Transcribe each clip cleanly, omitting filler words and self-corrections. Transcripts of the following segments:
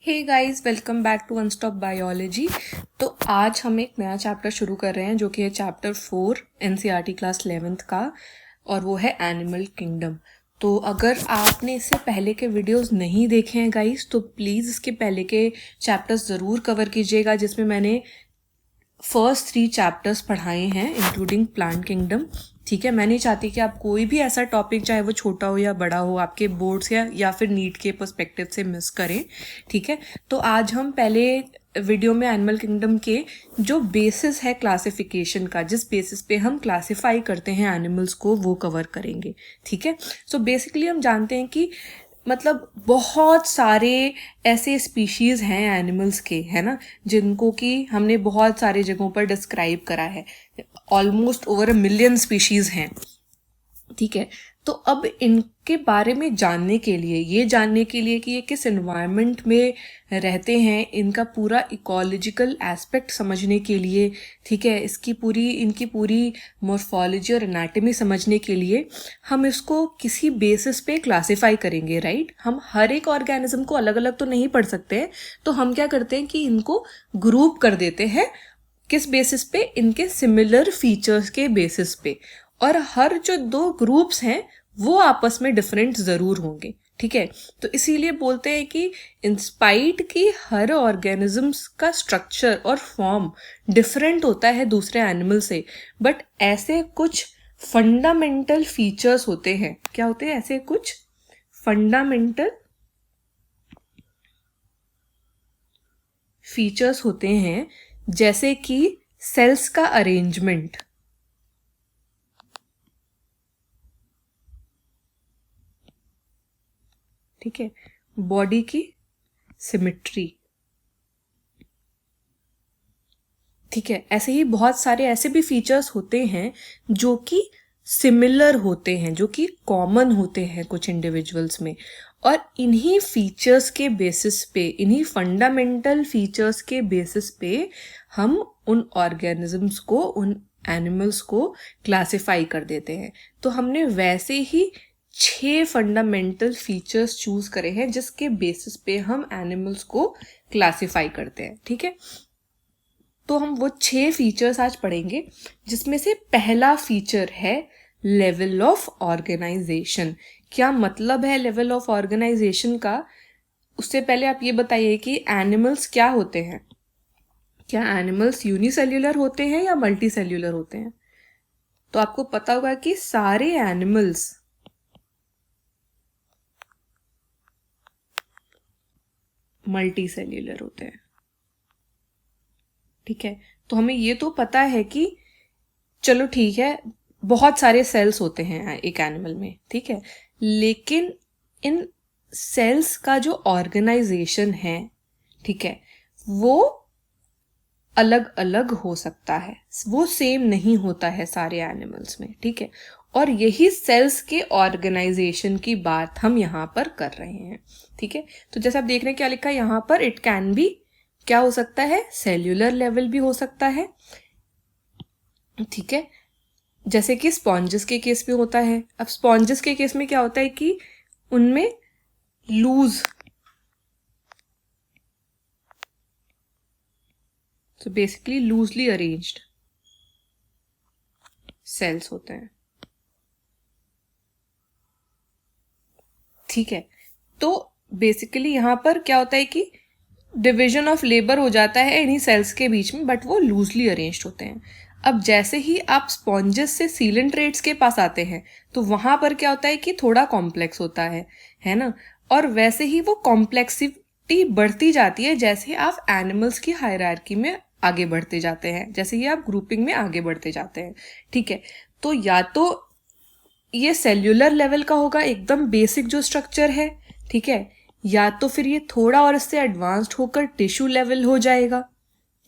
Hey guys, welcome back to one stop biology. तो आज हम एक नया चैप्टर शुरू कर रहे हैं जो कि है चैप्टर 4 एनसीईआरटी क्लास 11th का, और वो है एनिमल किंगडम। तो अगर आपने इससे पहले के वीडियोस नहीं देखे हैं गाइस, तो प्लीज़ इसके पहले के चैप्टर्स ज़रूर कवर कीजिएगा, जिसमें मैंने फर्स्ट 3 चैप्टर्स पढ़ाए हैं इंक्लूडिंग प्लांट किंगडम। ठीक है, मैं नहीं चाहती कि आप कोई भी ऐसा टॉपिक, चाहे वो छोटा हो या बड़ा हो, आपके बोर्ड्स या फिर नीट के पर्सपेक्टिव से मिस करें। ठीक है, तो आज हम पहले वीडियो में एनिमल किंगडम के जो बेसिस है क्लासिफिकेशन का, जिस बेसिस पे हम क्लासिफाई करते हैं एनिमल्स को, वो कवर करेंगे। ठीक है, सो बेसिकली हम जानते हैं कि मतलब बहुत सारे ऐसे स्पीशीज़ हैं एनिमल्स के, है ना, जिनको कि हमने बहुत सारे जगहों पर डिस्क्राइब करा है। ऑलमोस्ट ओवर 1 मिलियन स्पीशीज़ हैं। ठीक है, तो अब इनके बारे में जानने के लिए, ये जानने के लिए कि ये किस एनवायरनमेंट में रहते हैं, इनका पूरा इकोलॉजिकल एस्पेक्ट समझने के लिए, ठीक है, इनकी पूरी मॉर्फोलॉजी और एनाटॉमी समझने के लिए हम इसको किसी बेसिस पे क्लासिफाई करेंगे, राइट। हम हर एक ऑर्गेनिज्म को अलग अलग तो नहीं पढ़ सकते हैं, तो हम क्या करते हैं कि इनको ग्रुप कर देते हैं। किस बेसिस पे? इनके सिमिलर फीचर्स के बेसिस पे। और हर जो 2 ग्रुप्स हैं वो आपस में डिफरेंट ज़रूर होंगे। ठीक है, तो इसीलिए बोलते हैं कि इंस्पाइट की हर ऑर्गेनिजम्स का स्ट्रक्चर और फॉर्म डिफरेंट होता है दूसरे एनिमल से, बट ऐसे कुछ फंडामेंटल फीचर्स होते हैं। क्या होते हैं ऐसे कुछ फंडामेंटल फीचर्स होते हैं, जैसे कि सेल्स का अरेंजमेंट, ठीक है, बॉडी की सिमेट्री, ठीक है। ऐसे ही बहुत सारे ऐसे भी फीचर्स होते हैं जो कि सिमिलर होते हैं, जो कि कॉमन होते हैं कुछ इंडिविजुअल्स में, और इन्हीं फीचर्स के बेसिस पे, इन्हीं फंडामेंटल फीचर्स के बेसिस पे हम उन ऑर्गेनिजम्स को, उन एनिमल्स को क्लासिफाई कर देते हैं। तो हमने वैसे ही 6 फंडामेंटल फीचर्स चूज करे हैं जिसके बेसिस पे हम एनिमल्स को क्लासिफाई करते हैं। ठीक है, तो हम वो 6 फीचर्स आज पढ़ेंगे, जिसमें से पहला फीचर है लेवल ऑफ ऑर्गेनाइजेशन। क्या मतलब है लेवल ऑफ ऑर्गेनाइजेशन का? उससे पहले आप ये बताइए कि एनिमल्स क्या होते हैं। क्या एनिमल्स यूनिसेल्युलर होते हैं या मल्टी सेल्युलर होते हैं? तो आपको पता होगा कि सारे एनिमल्स मल्टी सेल्युलर होते हैं। ठीक है, तो हमें ये तो पता है कि चलो ठीक है, बहुत सारे सेल्स होते हैं एक एनिमल में, ठीक है, लेकिन इन सेल्स का जो ऑर्गेनाइजेशन है, ठीक है, वो अलग अलग हो सकता है, वो सेम नहीं होता है सारे एनिमल्स में। ठीक है, और यही सेल्स के ऑर्गेनाइजेशन की बात हम यहाँ पर कर रहे हैं। ठीक है, तो जैसे आप देख रहे हैं क्या लिखा है यहाँ पर, इट कैन बी, क्या हो सकता है, सेल्यूलर लेवल भी हो सकता है। ठीक है, जैसे कि स्पॉन्जेस के केस में होता है। अब स्पॉन्जेस के केस में क्या होता है कि उनमें लूज, तो बेसिकली लूजली अरेंज्ड सेल्स होते हैं। ठीक है, तो बेसिकली यहाँ पर क्या होता है कि डिवीजन ऑफ लेबर हो जाता है इन्हीं सेल्स के बीच में, बट वो लूजली अरेंज्ड होते हैं। अब जैसे ही आप स्पॉन्जेस से सीलेंट्रेट्स के पास आते हैं, तो वहां पर क्या होता है कि थोड़ा कॉम्प्लेक्स होता है ना, और वैसे ही वो कॉम्प्लेक्सिटी बढ़ती जाती है जैसे आप एनिमल्स की हायरार्की में आगे बढ़ते जाते हैं, जैसे ही आप ग्रुपिंग में आगे बढ़ते जाते हैं। ठीक है, तो या तो ये सेल्यूलर लेवल का होगा, एकदम बेसिक जो स्ट्रक्चर है, ठीक है, या तो फिर ये थोड़ा और इससे एडवांस्ड होकर टिश्यू लेवल हो जाएगा।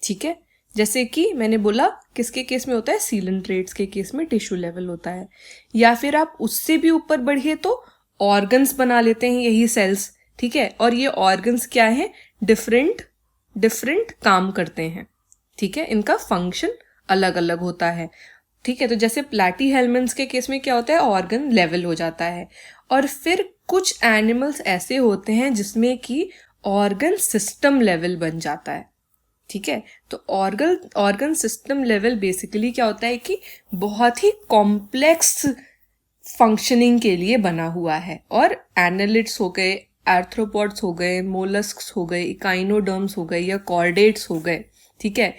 ठीक है, जैसे कि मैंने बोला किसके केस में होता है, सीलेंट्रेट्स के केस में टिश्यू लेवल होता है। या फिर आप उससे भी ऊपर बढ़िए तो ऑर्गन्स बना लेते हैं यही सेल्स। ठीक है, और ये ऑर्गन्स क्या है, डिफरेंट डिफरेंट काम करते हैं। ठीक है, इनका फंक्शन अलग अलग होता है। ठीक है, तो जैसे प्लैटी हेलमेंट्स के केस में क्या होता है, ऑर्गन लेवल हो जाता है। और फिर कुछ एनिमल्स ऐसे होते हैं जिसमें कि ऑर्गन सिस्टम लेवल बन जाता है। ठीक है, तो ऑर्गन सिस्टम लेवल बेसिकली क्या होता है कि बहुत ही कॉम्प्लेक्स फंक्शनिंग के लिए बना हुआ है, और एनालिड्स हो गए, आर्थ्रोपॉड्स हो गए, मोलस्क्स हो गए, इकाइनोडर्म्स हो गए या कॉर्डेट्स हो गए, ठीक है,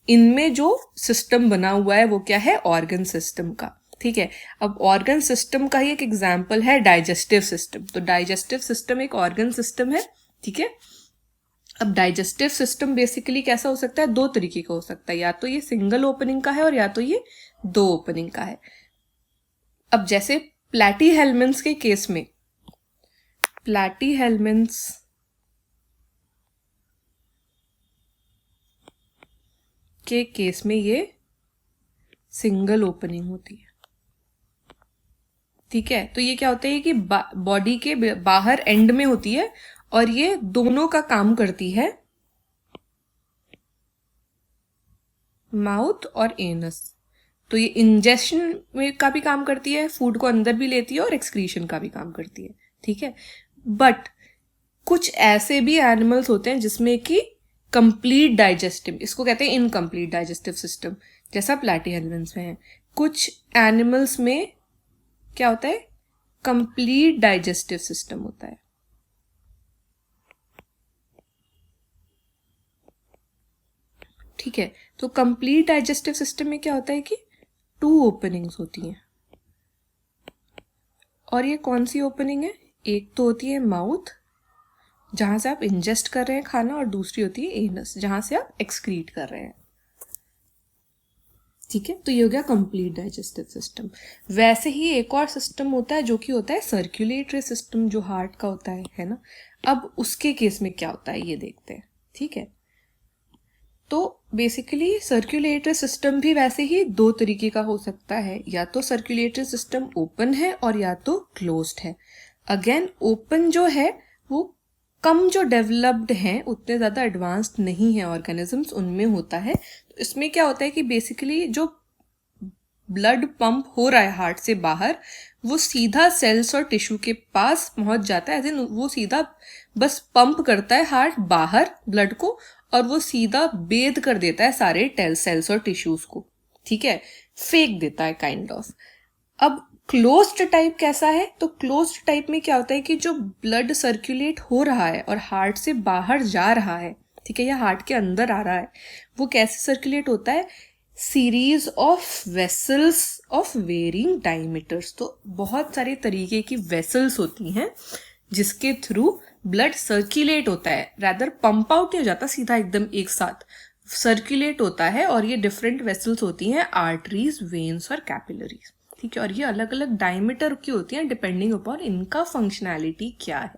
इनमें जो सिस्टम बना हुआ है वो क्या है, ऑर्गन सिस्टम का। ठीक है, अब ऑर्गन सिस्टम का ही एक एग्जाम्पल है डाइजेस्टिव सिस्टम। तो डाइजेस्टिव सिस्टम एक ऑर्गन सिस्टम है। ठीक है, अब डाइजेस्टिव सिस्टम बेसिकली कैसा हो सकता है, दो तरीके का हो सकता है, या तो ये सिंगल ओपनिंग का है और या तो ये दो ओपनिंग का है। अब जैसे प्लैटीहेल्मिन्थ्स के केस में, प्लैटीहेल्मिन्थ्स के केस में ये सिंगल ओपनिंग होती है। ठीक है, तो ये क्या होता है कि बॉडी के बाहर एंड में होती है और ये दोनों का काम करती है, माउथ और एनस। तो ये इंजेशन में का भी काम करती है, फूड को अंदर भी लेती है, और एक्सक्रीशन का भी काम करती है। ठीक है, बट कुछ ऐसे भी एनिमल्स होते हैं जिसमें कि कंप्लीट डाइजेस्टिव, इसको कहते हैं इनकम्प्लीट डाइजेस्टिव सिस्टम, जैसा प्लैटीहेल्मिन्थ्स में है। कुछ एनिमल्स में क्या होता है, कंप्लीट डाइजेस्टिव सिस्टम होता है। ठीक है, तो कंप्लीट डाइजेस्टिव सिस्टम में क्या होता है कि 2 ओपनिंग्स होती हैं, और ये कौन सी ओपनिंग है, एक तो होती है माउथ जहां से आप इंजेस्ट कर रहे हैं खाना, और दूसरी होती है एनस जहां से आप एक्सक्रीट कर रहे हैं। ठीक है, तो ये हो गया कंप्लीट डाइजेस्टिव सिस्टम। वैसे ही एक और सिस्टम होता है जो कि होता है सर्कुलेटरी सिस्टम, जो हार्ट का होता है ना। अब उसके केस में क्या होता है ये देखते हैं। ठीक है, तो बेसिकली सर्कुलेटरी सिस्टम भी वैसे ही दो तरीके का हो सकता है, या तो सर्कुलेटरी सिस्टम ओपन है और या तो क्लोज्ड है। अगेन ओपन जो है वो कम जो डेवलप्ड हैं, उतने ज़्यादा एडवांस्ड नहीं है ऑर्गेनिजम्स, उनमें होता है। तो इसमें क्या होता है कि बेसिकली जो ब्लड पंप हो रहा है हार्ट से बाहर, वो सीधा सेल्स और टिश्यू के पास पहुंच जाता है, एज इन वो सीधा बस पंप करता है हार्ट बाहर ब्लड को, और वो सीधा बेध कर देता है सारे सेल्स और टिश्यूज को। ठीक है, फेंक देता है काइंड ऑफ। अब क्लोज्ड टाइप कैसा है, तो क्लोज्ड टाइप में क्या होता है कि जो ब्लड सर्कुलेट हो रहा है और हार्ट से बाहर जा रहा है, ठीक है, या हार्ट के अंदर आ रहा है, वो कैसे सर्कुलेट होता है, series of vessels of varying diameters. तो बहुत सारे तरीके की वेसल्स होती हैं जिसके थ्रू ब्लड सर्कुलेट होता है, रादर पंप आउट नहीं हो जाता सीधा एकदम एक साथ, सर्कुलेट होता है। और ये डिफरेंट वेसल्स होती हैं, आर्टरीज, वेन्स और कैपिलरीज। ठीक है, और ये अलग अलग डायमीटर की होती हैं डिपेंडिंग अपॉन इनका फंक्शनैलिटी क्या है।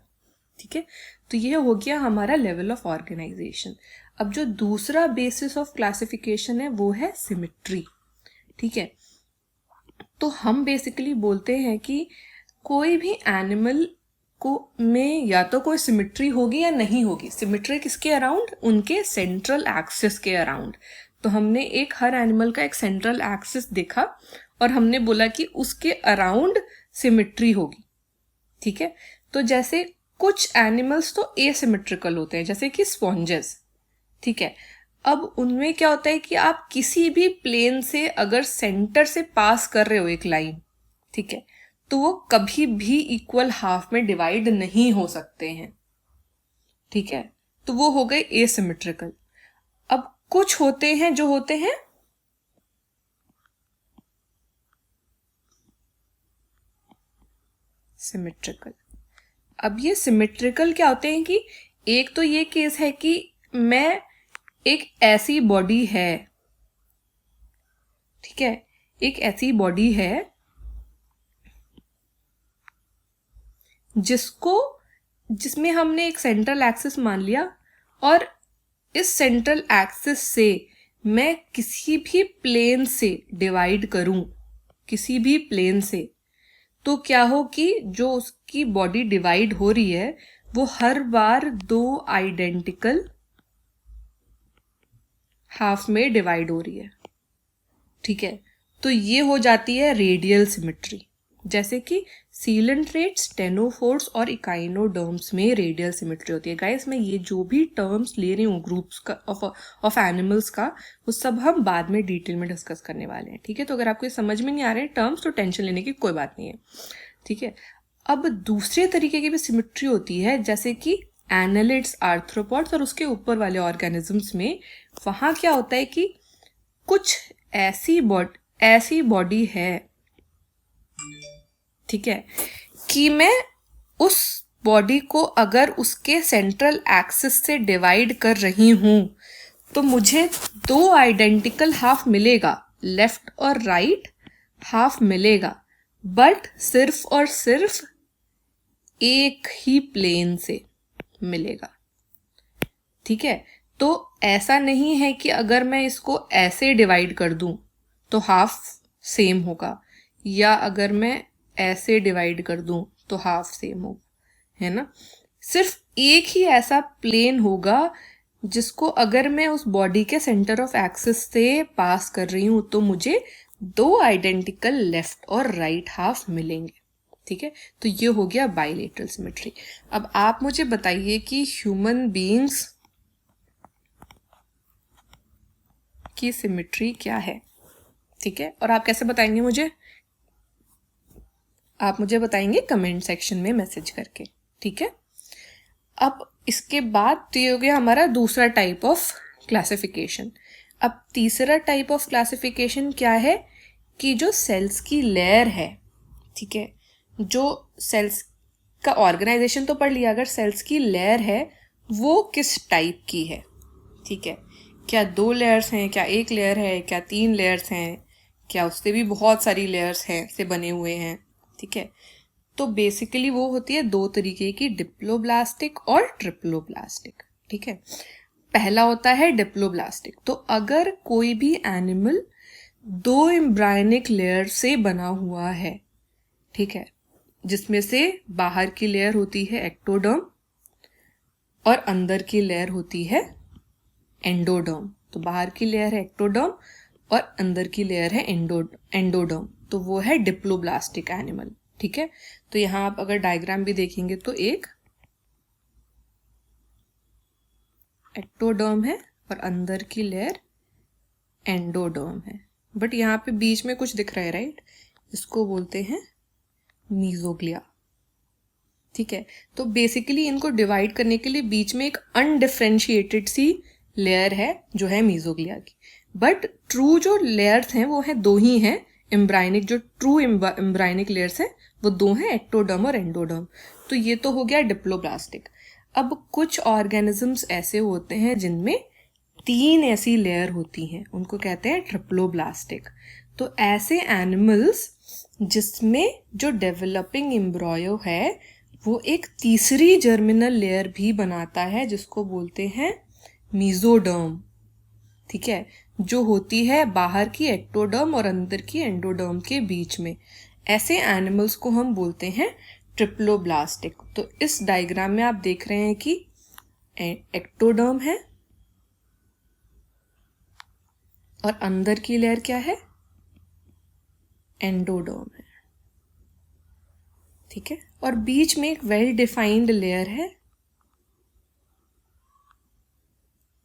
ठीक है, तो ये हो गया हमारा लेवल ऑफ ऑर्गेनाइजेशन। अब जो दूसरा बेसिस ऑफ क्लासिफिकेशन है वो है सिमेट्री। ठीक है, तो हम बेसिकली बोलते हैं कि कोई भी एनिमल को में या तो कोई सिमेट्री होगी या नहीं होगी। सिमेट्री किसके अराउंड, उनके सेंट्रल एक्सिस के अराउंड। तो हमने एक हर एनिमल का एक सेंट्रल एक्सिस देखा और हमने बोला कि उसके अराउंड सिमेट्री होगी। ठीक है, तो जैसे कुछ एनिमल्स तो एसिमेट्रिकल होते हैं, जैसे कि स्पॉन्जेस। ठीक है, अब उनमें क्या होता है कि आप किसी भी प्लेन से अगर सेंटर से पास कर रहे हो एक लाइन, ठीक है, तो वो कभी भी इक्वल हाफ में डिवाइड नहीं हो सकते हैं। ठीक है, तो वो हो गए एसिमेट्रिकल। अब कुछ होते हैं जो होते हैं सिमेट्रिकल। अब ये सिमेट्रिकल क्या होते हैं कि एक तो ये केस है कि मैं एक ऐसी बॉडी है, ठीक है, एक ऐसी बॉडी है जिसमें हमने एक सेंट्रल एक्सिस मान लिया, और इस सेंट्रल एक्सिस से मैं किसी भी प्लेन से डिवाइड करूं, किसी भी प्लेन से, तो क्या हो कि जो उसकी बॉडी डिवाइड हो रही है वो हर बार दो आइडेंटिकल हाफ में डिवाइड हो रही है। ठीक है, तो ये हो जाती है रेडियल सिमेट्री। जैसे कि सीलेंट्रेट, स्टेनोफोर्स और इकाइनोडर्म्स में रेडियल सिमेट्री होती है। गाइस मैं ये जो भी टर्म्स ले रही हूँ ग्रुप्स का ऑफ एनिमल्स का, वो सब हम बाद में डिटेल में डिस्कस करने वाले हैं, ठीक है। तो अगर आपको ये समझ में नहीं आ रहे हैं टर्म्स तो टेंशन लेने की कोई बात नहीं है, ठीक है। अब दूसरे तरीके की भी सिमेट्री होती है, जैसे कि एनालिड्स, आर्थ्रोपॉड्स और उसके ऊपर वाले ऑर्गेनिजम्स में। वहाँ क्या होता है कि कुछ ऐसी बॉडी है, ठीक है, कि मैं उस बॉडी को अगर उसके सेंट्रल एक्सिस से डिवाइड कर रही हूं तो मुझे दो आइडेंटिकल हाफ मिलेगा, लेफ्ट और राइट हाफ मिलेगा, बट सिर्फ और सिर्फ एक ही प्लेन से मिलेगा, ठीक है। तो ऐसा नहीं है कि अगर मैं इसको ऐसे डिवाइड कर दूं तो हाफ सेम होगा, या अगर मैं ऐसे डिवाइड कर दूं तो हाफ सेम हो, है ना। सिर्फ एक ही ऐसा प्लेन होगा जिसको अगर मैं उस बॉडी के सेंटर ऑफ एक्सिस से पास कर रही हूं तो मुझे दो आइडेंटिकल लेफ्ट और राइट हाफ मिलेंगे, ठीक है। तो ये हो गया बाइलेटरल सिमेट्री। अब आप मुझे बताइए कि ह्यूमन बीइंग्स की सिमेट्री क्या है, ठीक है। और आप कैसे बताएंगे मुझे, आप मुझे बताएंगे कमेंट सेक्शन में मैसेज करके, ठीक है। अब इसके बाद तो ये हो गया हमारा दूसरा टाइप ऑफ क्लासिफिकेशन। अब तीसरा टाइप ऑफ क्लासिफिकेशन क्या है कि जो सेल्स की लेयर है, ठीक है, जो सेल्स का ऑर्गेनाइजेशन तो पढ़ लिया, अगर सेल्स की लेयर है वो किस टाइप की है, ठीक है। क्या 2 लेयर्स हैं, क्या 1 लेयर है, क्या 3 लेयर्स हैं, क्या उससे भी बहुत सारी लेयर्स हैं से बने हुए हैं, ठीक है। तो बेसिकली वो होती है 2 तरीके की, डिप्लोब्लास्टिक और ट्रिप्लोब्लास्टिक, ठीक है। पहला होता है डिप्लोब्लास्टिक। तो अगर कोई भी एनिमल 2 एम्ब्रायनिक लेयर से बना हुआ है, ठीक है, जिसमें से बाहर की लेयर होती है एक्टोडर्म और अंदर की लेयर होती है एंडोडर्म। तो बाहर की लेयर है एक्टोडर्म और अंदर की लेयर है एंडोडर्म, तो वो है डिप्लोब्लास्टिक एनिमल, ठीक है। तो यहाँ आप अगर डायग्राम भी देखेंगे तो एक एक्टोडर्म है और अंदर की लेयर एंडोडर्म है, बट यहाँ पे बीच में कुछ दिख रहा है, राइट, इसको बोलते हैं मीजोग्लिया, ठीक है। तो बेसिकली इनको डिवाइड करने के लिए बीच में एक अनडिफरेंशिएटेड सी लेयर है जो है मीजोग्लिया की, बट ट्रू जो लेयर्स हैं वो है 2 ही हैं एम्ब्रायनिक, जो ट्रू एम्ब्रायनिक लेयर्स हैं वो 2 हैं, एक्टोडर्म और एंडोडर्म। तो ये तो हो गया डिप्लोब्लास्टिक। अब कुछ ऑर्गेनिजम्स ऐसे होते हैं जिनमें 3 ऐसी लेयर होती हैं, उनको कहते हैं ट्रिप्लोब्लास्टिक। तो ऐसे एनिमल्स जिसमें जो डेवलपिंग एम्ब्रॉयो है वो एक तीसरी जर्मिनल लेयर भी बनाता है जिसको बोलते हैं मीजोडर्म, ठीक है, जो होती है बाहर की एक्टोडर्म और अंदर की एंडोडर्म के बीच में। ऐसे एनिमल्स को हम बोलते हैं ट्रिप्लोब्लास्टिक। तो इस डायग्राम में आप देख रहे हैं कि एक्टोडर्म है और अंदर की लेयर क्या है, एंडोडर्म है, ठीक है, और बीच में एक वेल डिफाइंड लेयर है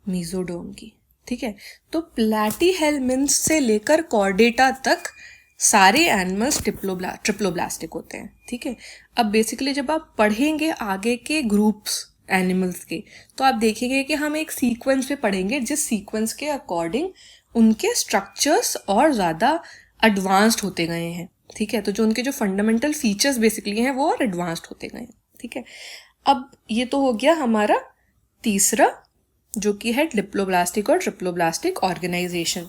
मीजोडर्म की, ठीक है। तो प्लैटीहेल्मिन्थ्स से लेकर कॉर्डेटा तक सारे एनिमल्स ट्रिप्लोब्लास्टिक होते हैं, ठीक है। अब बेसिकली जब आप पढ़ेंगे आगे के ग्रुप्स एनिमल्स के, तो आप देखेंगे कि हम एक सीक्वेंस पे पढ़ेंगे जिस सीक्वेंस के अकॉर्डिंग उनके स्ट्रक्चर्स और ज़्यादा एडवांस्ड होते गए हैं, ठीक है। तो जो उनके जो फंडामेंटल फीचर्स बेसिकली हैं वो और एडवांस्ड होते गए हैं, ठीक है। अब ये तो हो गया हमारा तीसरा, जो कि है डिप्लोब्लास्टिक और ट्रिप्लोब्लास्टिक ऑर्गेनाइजेशन।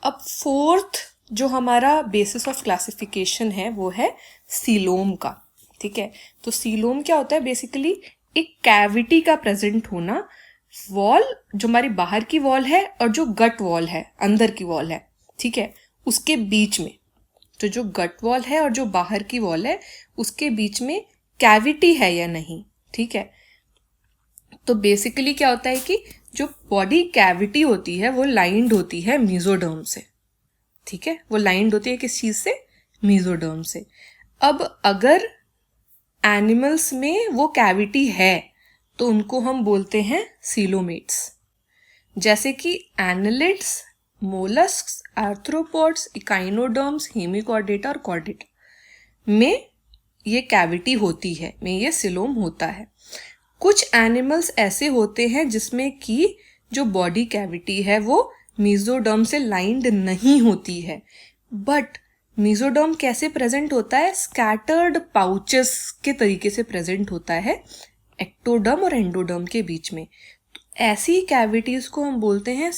अब फोर्थ जो हमारा बेसिस ऑफ क्लासिफिकेशन है वो है सीलोम का, ठीक है। तो सीलोम क्या होता है, बेसिकली एक कैविटी का प्रेजेंट होना, वॉल जो हमारी बाहर की वॉल है और जो गट वॉल है अंदर की वॉल है, ठीक है, उसके बीच में, तो जो गट वॉल है और जो बाहर की वॉल है उसके बीच में कैविटी है या नहीं, ठीक है। तो बेसिकली क्या होता है कि जो बॉडी कैविटी होती है वो लाइंड होती है मीजोडर्म से, ठीक है, वो लाइंड होती है किस चीज से, मीजोडर्म से। अब अगर एनिमल्स में वो कैविटी है तो उनको हम बोलते हैं सीलोमेट्स। जैसे कि annelids, molluscs, arthropods, echinoderms, Hemichordata और कॉर्डेटा में ये कैविटी होती है, में ये सिलोम होता है। कुछ एनिमल्स ऐसे होते हैं जिसमें कि जो बॉडी कैविटी है वो मेसोडर्म से लाइंड नहीं होती है, बट मेसोडर्म कैसे प्रेजेंट होता है? स्कैटर्ड पाउचेस के तरीके से प्रेजेंट होता है एक्टोडर्म और एंडोडर्म के बीच में। तो ऐसी कैविटीज को हम बोलते हैं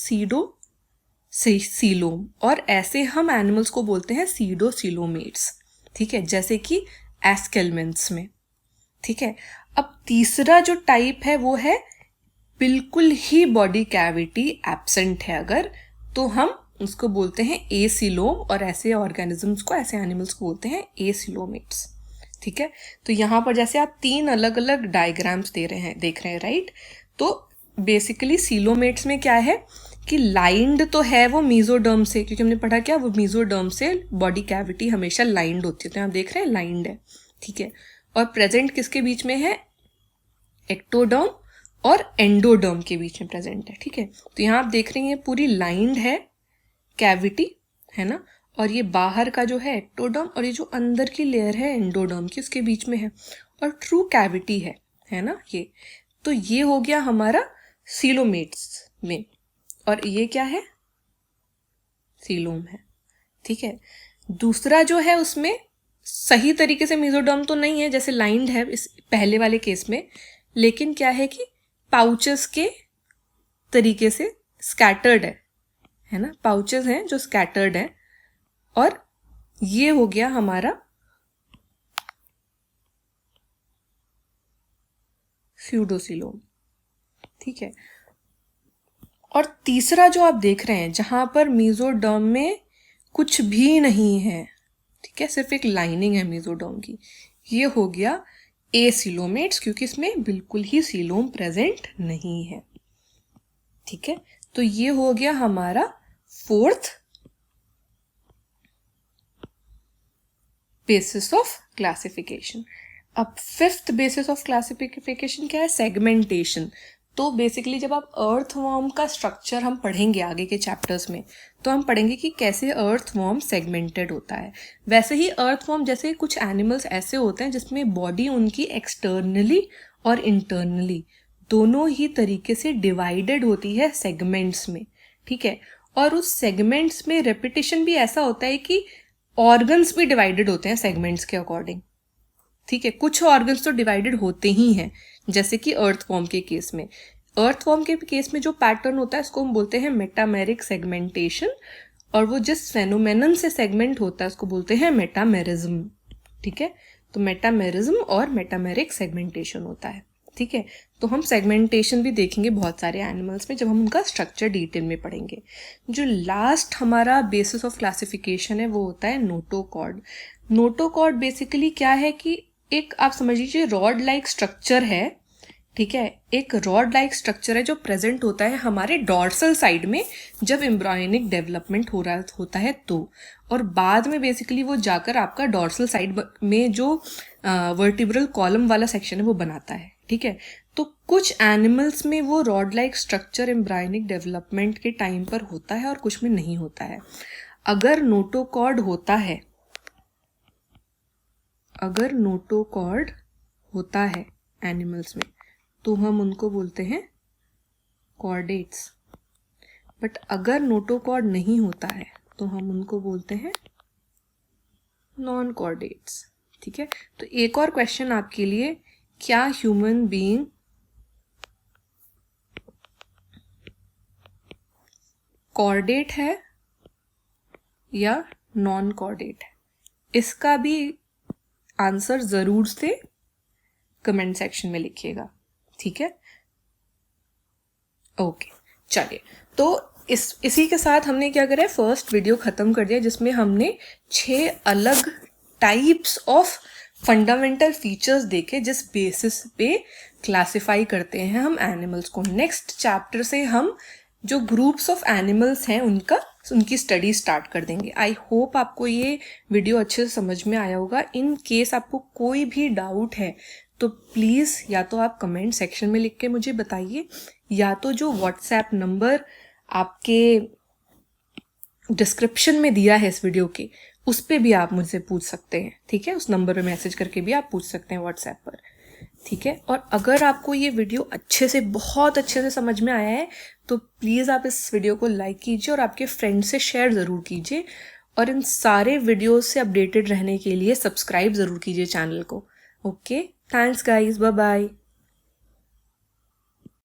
सीलोम, और ऐसे हम एनिमल्स को बोलते हैं सीडोसिलोमेट्स। ठीक है, जैसे कि एस्केलमेंट्स में। ठीक है, अब तीसरा जो टाइप है वो है बिल्कुल ही बॉडी कैविटी एब्सेंट है अगर, तो हम उसको बोलते हैं एसिलोम, और ऐसे ऑर्गेनिजम्स को, ऐसे एनिमल्स को बोलते हैं एसिलोमेट्स। ठीक है, तो यहाँ पर जैसे आप 3 अलग अलग डायग्राम्स देख रहे हैं राइट। तो बेसिकली सीलोमेट्स में क्या है कि लाइंड तो है वो मेसोडर्म से, क्योंकि हमने पढ़ा क्या, वो मेसोडर्म से बॉडी कैविटी हमेशा लाइंड होती है, तो आप देख रहे हैं लाइंड है। ठीक है, और प्रेजेंट किसके बीच में है? एक्टोडर्म और एंडोडर्म के बीच में प्रेजेंट है। ठीक है, तो यहाँ आप देख रहे हैं पूरी लाइंड है कैविटी, है ना, और ये बाहर का जो है एक्टोडर्म, और ये जो अंदर की लेयर है एंडोडर्म की, उसके बीच में है, और ट्रू कैविटी है ना ये। तो ये हो गया हमारा सीलोमेट्स में, और ये क्या है? सीलोम है। ठीक है, दूसरा जो है उसमें सही तरीके से मेसोडर्म तो नहीं है जैसे लाइंड है इस पहले वाले केस में, लेकिन क्या है कि पाउचेस के तरीके से स्कैटर्ड है ना, पाउचेस हैं जो स्कैटर्ड है, और ये हो गया हमारा स्यूडोसिलोम। ठीक है, और तीसरा जो आप देख रहे हैं जहां पर मेसोडर्म में कुछ भी नहीं है, ठीक है, सिर्फ एक लाइनिंग है मेसोडर्म की, ये हो गया एसिलोमेट्स, क्योंकि इसमें बिल्कुल ही सीलोम प्रेजेंट नहीं है। ठीक है, तो ये हो गया हमारा 4th बेसिस ऑफ क्लासिफिकेशन। अब 5th बेसिस ऑफ क्लासिफिकेशन क्या है? सेगमेंटेशन। तो बेसिकली जब आप अर्थवॉर्म का स्ट्रक्चर हम पढ़ेंगे आगे के चैप्टर्स में, तो हम पढ़ेंगे कि कैसे अर्थवॉर्म सेगमेंटेड होता है। वैसे ही अर्थवॉर्म जैसे कुछ एनिमल्स ऐसे होते हैं जिसमें बॉडी उनकी एक्सटर्नली और इंटरनली दोनों ही तरीके से डिवाइडेड होती है सेगमेंट्स में। ठीक है, और उस सेगमेंट्स में रेपिटेशन भी ऐसा होता है कि ऑर्गन्स भी डिवाइडेड होते हैं सेगमेंट्स के अकॉर्डिंग। ठीक है, कुछ ऑर्गन्स तो डिवाइडेड होते ही हैं, जैसे कि अर्थवॉर्म के केस में। अर्थवॉर्म के केस में जो पैटर्न होता है उसको हम बोलते हैं मेटामेरिक सेगमेंटेशन, और वो जिस फेनोमेनन से सेगमेंट होता है उसको बोलते हैं मेटामेरिज्म। ठीक है, तो मेटामेरिज्म और मेटामेरिक सेगमेंटेशन होता है। ठीक है, तो हम सेगमेंटेशन भी देखेंगे बहुत सारे एनिमल्स में जब हम उनका स्ट्रक्चर डिटेल में पढ़ेंगे। जो लास्ट हमारा बेसिस ऑफ क्लासिफिकेशन है वो होता है नोटोकॉर्ड। नोटोकॉर्ड बेसिकली क्या है कि एक आप समझ लीजिए रॉड लाइक स्ट्रक्चर है। ठीक है, एक रॉड लाइक स्ट्रक्चर है जो प्रेजेंट होता है हमारे डॉर्सल साइड में जब एम्ब्रायोनिक डेवलपमेंट हो रहा होता है तो, और बाद में बेसिकली वो जाकर आपका डॉर्सल साइड में जो वर्टिब्रल कॉलम वाला सेक्शन है वो बनाता है। ठीक है, तो कुछ एनिमल्स में वो rod like structure embryonic development के टाइम पर होता है और कुछ में नहीं होता है। अगर नोटोकॉर्ड होता है, अगर नोटोकॉर्ड होता है एनिमल्स में तो हम उनको बोलते हैं कॉर्डेट्स, बट अगर नोटोकॉर्ड नहीं होता है तो हम उनको बोलते हैं नॉन कॉर्डेट्स। ठीक है, तो एक और क्वेश्चन आपके लिए, क्या ह्यूमन बीइंग कॉर्डेट है या नॉन कॉर्डेट है? इसका भी आंसर जरूर से कमेंट सेक्शन में लिखिएगा। ठीक है, ओके, चलिए, तो इसी के साथ हमने क्या करा है, फर्स्ट वीडियो खत्म कर दिया जिसमें हमने 6 अलग टाइप्स ऑफ फंडामेंटल फीचर्स देखे जिस बेसिस पे क्लासिफाई करते हैं हम एनिमल्स को। नेक्स्ट चैप्टर से हम जो ग्रुप्स ऑफ एनिमल्स हैं उनकी स्टडी स्टार्ट कर देंगे। आई होप आपको ये वीडियो अच्छे से समझ में आया होगा। इन केस आपको कोई भी डाउट है तो प्लीज़ या तो आप कमेंट सेक्शन में लिख के मुझे बताइए, या तो जो व्हाट्सएप नंबर आपके डिस्क्रिप्शन में दिया है इस वीडियो के, उस पर भी आप मुझसे पूछ सकते हैं। ठीक है, उस नंबर पे मैसेज करके भी आप पूछ सकते हैं व्हाट्सएप पर। ठीक है, और अगर आपको ये वीडियो बहुत अच्छे से समझ में आया है तो प्लीज़ आप इस वीडियो को लाइक कीजिए और आपके फ्रेंड से शेयर ज़रूर कीजिए, और इन सारे वीडियोस से अपडेटेड रहने के लिए सब्सक्राइब ज़रूर कीजिए चैनल को। Okay, thanks guys, bye bye.